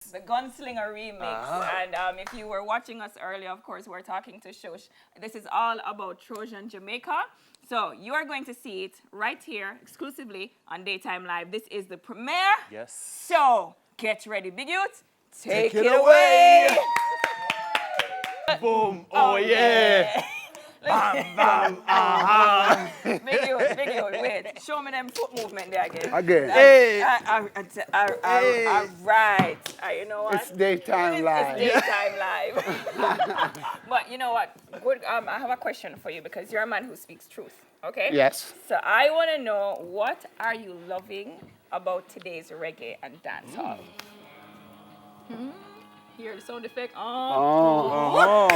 The Gunslinger remix. And if you were watching us earlier, of course, we're talking to Shosh. This is all about Trojan Jamaica. So you are going to see it right here exclusively on Daytime Live. This is the premiere. Yes. So get ready, big youth. Take it away. Boom. Oh, yeah. Bam, bam, aha. Big youth, wait. Show me them foot movement there again. Hey. All right. You know what? It's Daytime Live. It's Daytime Live. But you know what? Good. I have a question for you because you're a man who speaks truth. Okay? Yes. So I want to know, what are you loving about today's reggae and dancehall? Hear the sound effect? All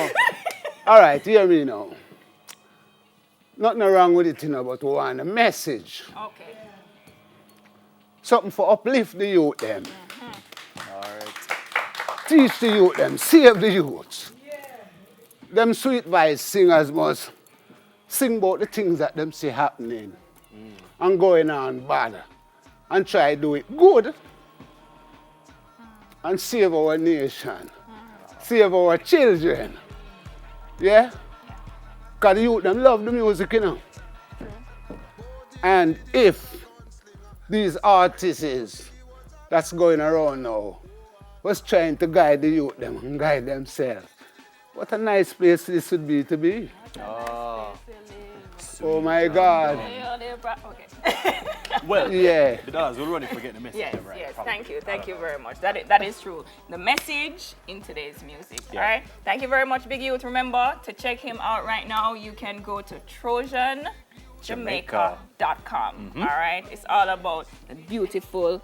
right, hear me now. Nothing wrong with it, you know, but we want a message. Okay. Something for uplift the youth them. All right. Teach the youth them, save the youths. Them sweet voice singers must sing about the things that them see happening and going on bad and try to do it good and save our nation, save our children. Yeah? Because the youth them love the music, you know. And if these artists that's going around now was trying to guide the youth them and guide themselves, what a nice place this would be to be. Oh my God. Okay. Well, Yeah. it does. We're running forgetting the message. Yes, right? yes. Probably. Thank you very much. That is true. The message in today's music. Yeah. All right. Thank you very much, Big Youth. Remember to check him out right now. You can go to TrojanJamaica.com. All right. It's all about the beautiful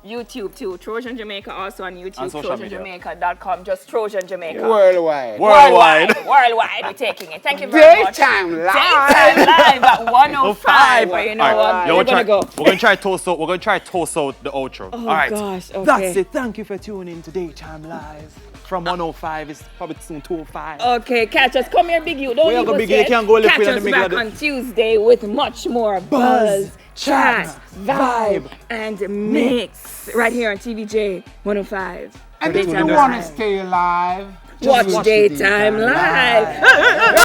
YouTube too. Trojan Jamaica also on YouTube. On social media. TrojanJamaica.com. Just Trojan Jamaica. Worldwide. Worldwide. Worldwide. We're taking it. Thank you very much. Daytime Live. Daytime Live at 105. But you know what? Yo, We're gonna go. We're gonna try toast out. We're gonna try toast out the outro. Oh All right. gosh. Okay. That's it. Thank you for tuning in to Daytime Live. From 105, it's probably soon 205. Okay, catch us. Come here, Big You. Don't Where you leave go, us Big You? yet. You can't go left Catch in the us middle back of the- on Tuesday with much more buzz, chat, vibe, and mix. Right here on TVJ 105. And if you Daytime want to Live. stay alive, Watch Daytime Live.